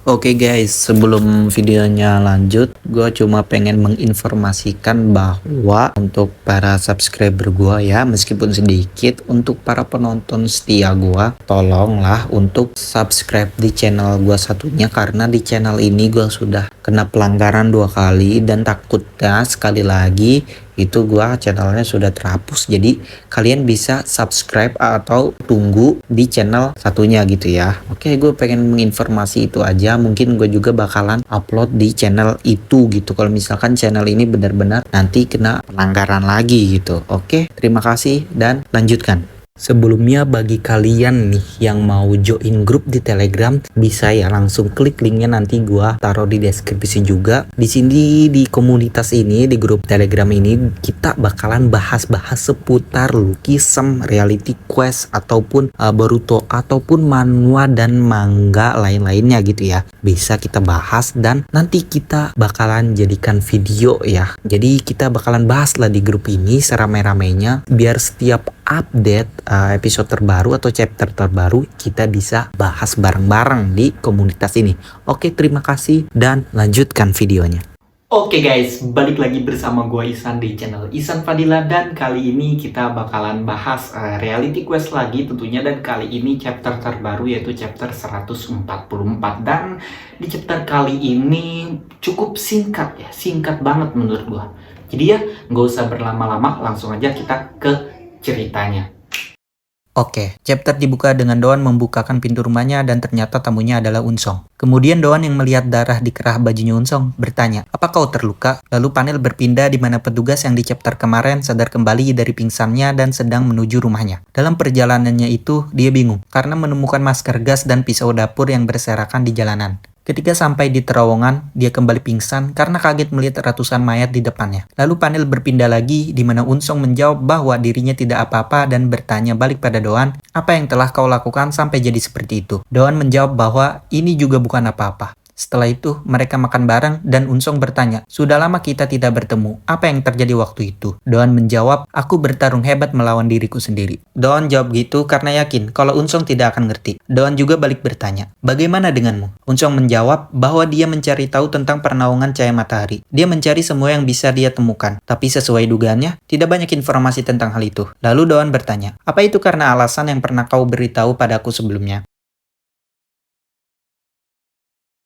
Oke guys, sebelum videonya lanjut, gue cuma pengen menginformasikan bahwa untuk para subscriber gue ya, meskipun sedikit, untuk para penonton setia gue, tolonglah untuk subscribe di channel gue satunya, karena di channel ini gue sudah kena pelanggaran 2 kali dan takutnya sekali lagi itu gua channelnya sudah terhapus. Jadi kalian bisa subscribe atau tunggu di channel satunya gitu ya. Oke, gue pengen menginformasi itu aja. Mungkin gue juga bakalan upload di channel itu gitu kalau misalkan channel ini benar-benar nanti kena pelanggaran lagi gitu. Oke, terima kasih dan lanjutkan. Sebelumnya bagi kalian nih yang mau join grup di Telegram, bisa ya langsung klik linknya, nanti gua taruh di deskripsi juga. Di sini di komunitas ini, di grup Telegram ini, kita bakalan bahas-bahas seputar Lucky-some, Reality Quest ataupun Boruto ataupun manhwa dan manga lain-lainnya gitu ya. Bisa kita bahas dan nanti kita bakalan jadikan video ya. Jadi kita bakalan bahas lah di grup ini serame-ramenya biar setiap update episode terbaru atau chapter terbaru kita bisa bahas bareng-bareng di komunitas ini. Oke, terima kasih dan lanjutkan videonya. Oke guys, balik lagi bersama gue Isan di channel Isan Fadila, dan kali ini kita bakalan bahas Reality Quest lagi tentunya, dan kali ini chapter terbaru yaitu chapter 144. Dan di chapter kali ini cukup singkat ya, singkat banget menurut gue. Jadi ya nggak usah berlama-lama, langsung aja kita ke ceritanya. Oke, chapter dibuka dengan Doan membukakan pintu rumahnya dan ternyata tamunya adalah Unsong. Kemudian Doan yang melihat darah di kerah bajunya Unsong bertanya, "Apa kau terluka?" Lalu panel berpindah di mana petugas yang di chapter kemarin sadar kembali dari pingsannya dan sedang menuju rumahnya. Dalam perjalanannya itu, dia bingung karena menemukan masker gas dan pisau dapur yang berserakan di jalanan. Ketika sampai di terowongan, dia kembali pingsan karena kaget melihat ratusan mayat di depannya. Lalu panel berpindah lagi di mana Unsong menjawab bahwa dirinya tidak apa-apa dan bertanya balik pada Doan, "Apa yang telah kau lakukan sampai jadi seperti itu?" Doan menjawab bahwa ini juga bukan apa-apa. Setelah itu, mereka makan bareng dan Unsong bertanya, "Sudah lama kita tidak bertemu, apa yang terjadi waktu itu?" Doan menjawab, "Aku bertarung hebat melawan diriku sendiri." Doan jawab gitu karena yakin kalau Unsong tidak akan ngerti. Doan juga balik bertanya, "Bagaimana denganmu?" Unsong menjawab bahwa dia mencari tahu tentang pernaungan cahaya matahari. Dia mencari semua yang bisa dia temukan, tapi sesuai dugaannya, tidak banyak informasi tentang hal itu. Lalu Doan bertanya, "Apa itu karena alasan yang pernah kau beritahu padaku sebelumnya?"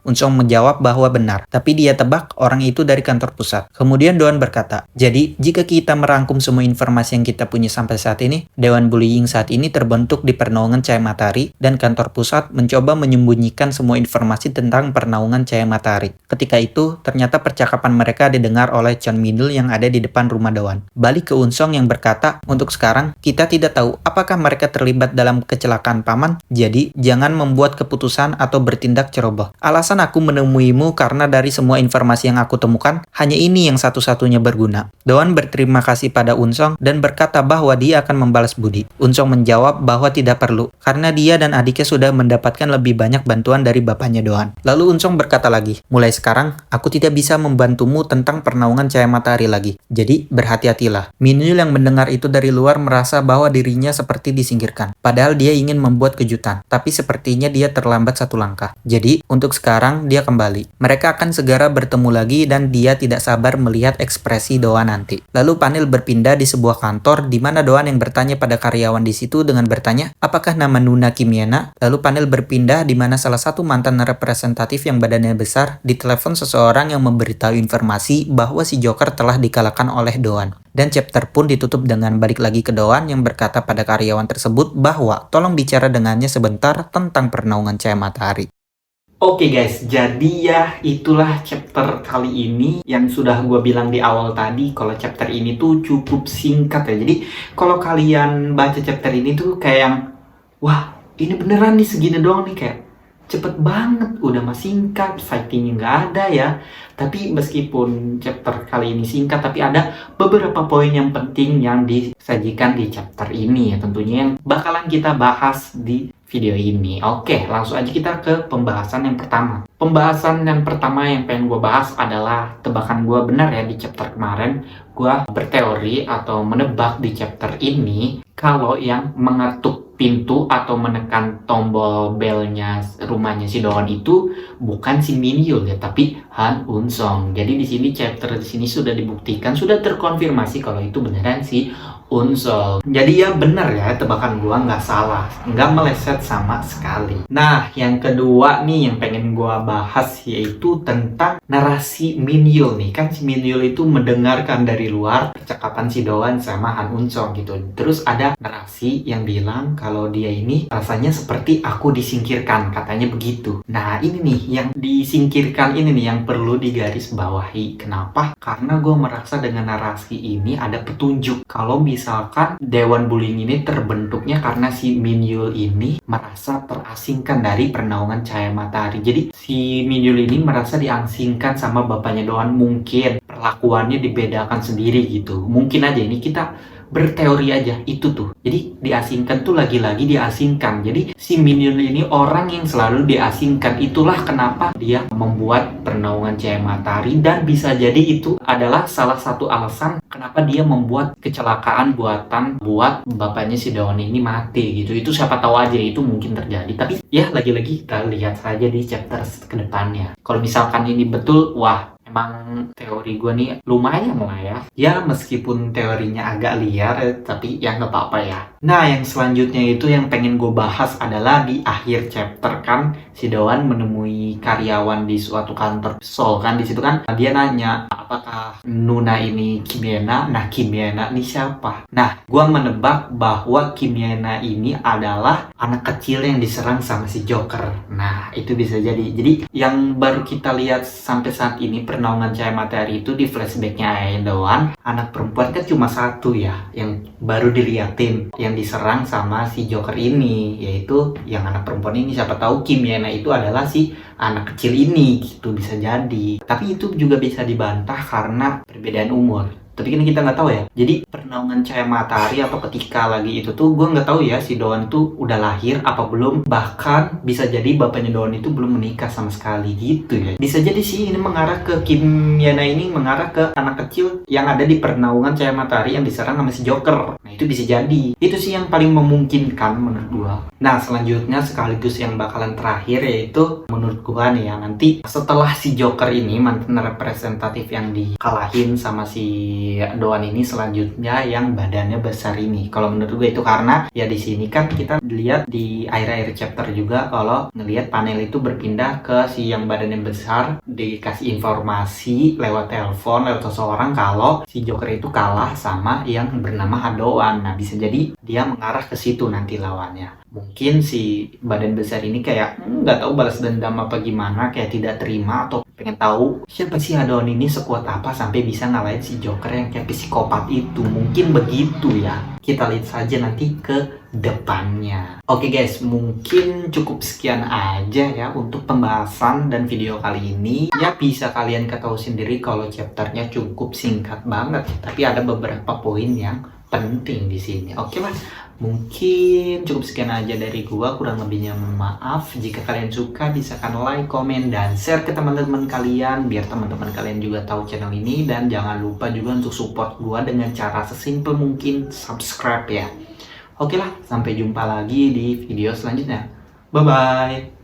Unsong menjawab bahwa benar, tapi dia tebak orang itu dari kantor pusat. Kemudian Doan berkata, "Jadi, jika kita merangkum semua informasi yang kita punya sampai saat ini, Dewan Bullying saat ini terbentuk di pernaungan cahaya matahari, dan kantor pusat mencoba menyembunyikan semua informasi tentang pernaungan cahaya matahari. Ketika itu, ternyata percakapan mereka didengar oleh Chon Middle yang ada di depan rumah Doan." Balik ke Unsong yang berkata, "Untuk sekarang, kita tidak tahu apakah mereka terlibat dalam kecelakaan paman, jadi jangan membuat keputusan atau bertindak ceroboh. Alasan aku menemuimu karena dari semua informasi yang aku temukan, hanya ini yang satu-satunya berguna." Doan berterima kasih pada Unsong dan berkata bahwa dia akan membalas budi. Unsong menjawab bahwa tidak perlu, karena dia dan adiknya sudah mendapatkan lebih banyak bantuan dari bapaknya Doan. Lalu Unsong berkata lagi, "Mulai sekarang, aku tidak bisa membantumu tentang pernaungan cahaya matahari lagi. Jadi, berhati-hatilah." Minul yang mendengar itu dari luar merasa bahwa dirinya seperti disingkirkan. Padahal dia ingin membuat kejutan, tapi sepertinya dia terlambat satu langkah. Jadi, untuk sekarang dia kembali. Mereka akan segera bertemu lagi dan dia tidak sabar melihat ekspresi Doan nanti. Lalu panel berpindah di sebuah kantor di mana Doan yang bertanya pada karyawan di situ dengan bertanya, "Apakah nama Nuna Kimiana?" Lalu panel berpindah di mana salah satu mantan representatif yang badannya besar ditelepon seseorang yang memberitahu informasi bahwa si Joker telah dikalahkan oleh Doan. Dan chapter pun ditutup dengan balik lagi ke Doan yang berkata pada karyawan tersebut bahwa tolong bicara dengannya sebentar tentang pernaungan cahaya matahari. Oke guys, jadi ya itulah chapter kali ini yang sudah gue bilang di awal tadi, kalau chapter ini tuh cukup singkat ya. Jadi kalau kalian baca chapter ini tuh kayak yang, wah ini beneran nih segini doang nih, kayak cepet banget, udah mah singkat, fightingnya nggak ada ya. Tapi meskipun chapter kali ini singkat, tapi ada beberapa poin yang penting yang disajikan di chapter ini ya, tentunya yang bakalan kita bahas di video ini. Oke, langsung aja kita ke pembahasan yang pertama. Pembahasan yang pertama yang pengen gue bahas adalah tebakan gue benar ya di chapter kemarin. Gue berteori atau menebak di chapter ini kalau yang mengetuk pintu atau menekan tombol belnya rumahnya si Doan itu bukan si Min Yul ya, tapi Han Unsong. Jadi di sini chapter di sini sudah dibuktikan, sudah terkonfirmasi kalau itu beneran si Unsol. Jadi ya bener ya, tebakan gua nggak salah, nggak meleset sama sekali. Nah, yang kedua nih yang pengen gua bahas yaitu tentang narasi Min Yul nih. Kan si Min Yul itu mendengarkan dari luar percakapan si Doan sama Han Unsong gitu. Terus ada narasi yang bilang kalau dia ini rasanya seperti aku disingkirkan, katanya begitu. Nah, ini nih yang disingkirkan ini nih yang perlu digarisbawahi. Kenapa? Karena gue merasa dengan narasi ini ada petunjuk kalau misalkan Dewan Bullying ini terbentuknya karena si Min Yul ini merasa terasingkan dari pernaungan cahaya matahari. Jadi si Min Yul ini merasa diasingkan sama bapaknya Doan, mungkin perlakuannya dibedakan sendiri gitu. Mungkin aja ini kita berteori aja itu tuh. Jadi diasingkan tuh lagi-lagi diasingkan. Jadi si Min Yul ini orang yang selalu diasingkan. Itulah kenapa dia membuat pernaungan cahaya matahari, dan bisa jadi itu adalah salah satu alasan kenapa dia membuat kecelakaan buatan buat bapaknya si Dawn ini mati gitu. Itu siapa tahu aja itu mungkin terjadi. Tapi ya lagi-lagi kita lihat saja di chapter kedepannya. Kalau misalkan ini betul, wah, emang teori gue nih lumayan lah ya. Ya meskipun teorinya agak liar, tapi ya nggak apa-apa ya. Nah, yang selanjutnya itu yang pengen gue bahas adalah di akhir chapter kan si Doan menemui karyawan di suatu kantor Seoul kan. Di situ kan dia nanya apakah Nuna ini Kim Yena. Nah, Kim Yena ini siapa? Nah, gue menebak bahwa Kim Yena ini adalah anak kecil yang diserang sama si Joker. Nah, itu bisa jadi. Jadi yang baru kita lihat sampai saat ini pernaungan cahaya matahari itu di flashbacknya Doan, anak perempuan kan cuma satu ya yang baru diliatin yang diserang sama si Joker ini, yaitu yang anak perempuan ini. Siapa tahu Kim Yena itu adalah si anak kecil ini gitu, bisa jadi. Tapi itu juga bisa dibantah karena perbedaan umur. Tapi kan kita nggak tahu ya. Jadi pernaungan cahaya matahari atau ketika lagi itu tuh gue nggak tahu ya si Doan itu udah lahir apa belum. Bahkan bisa jadi bapaknya Doan itu belum menikah sama sekali gitu ya. Bisa jadi sih ini mengarah ke Kim Yena ini mengarah ke anak kecil yang ada di pernaungan cahaya matahari yang diserang sama si Joker. Nah, itu bisa jadi. Itu sih yang paling memungkinkan menurut gue. Nah, selanjutnya sekaligus yang bakalan terakhir yaitu menurut gue nih ya, nanti setelah si Joker ini mantan representatif yang dikalahin sama si Doan ini, selanjutnya yang badannya besar ini. Kalau menurut gue itu karena ya di sini kan kita lihat di akhir-akhir chapter juga kalau ngelihat panel itu berpindah ke si yang badannya besar, dikasih informasi lewat telepon lewat seseorang kalau si Joker itu kalah sama yang bernama Doan. Nah, bisa jadi dia mengarah ke situ nanti lawannya. Mungkin si badan besar ini kayak nggak tahu balas dendam apa gimana, kayak tidak terima atau pengen tahu siapa sih Doan ini sekuat apa sampai bisa ngalahin si Joker yang kayak psikopat itu. Mungkin begitu ya. Kita lihat saja nanti ke depannya. Oke guys, mungkin cukup sekian aja ya untuk pembahasan dan video kali ini. Ya bisa kalian ketahui sendiri kalau chapternya cukup singkat banget, tapi ada beberapa poin yang penting di sini. Oke lah, mungkin cukup sekian aja dari gua. Kurang lebihnya maaf. Jika kalian suka, bisa kan like, komen, dan share ke teman-teman kalian biar teman-teman kalian juga tahu channel ini. Dan jangan lupa juga untuk support gua dengan cara sesimpel mungkin subscribe ya. Oke lah, sampai jumpa lagi di video selanjutnya. Bye bye.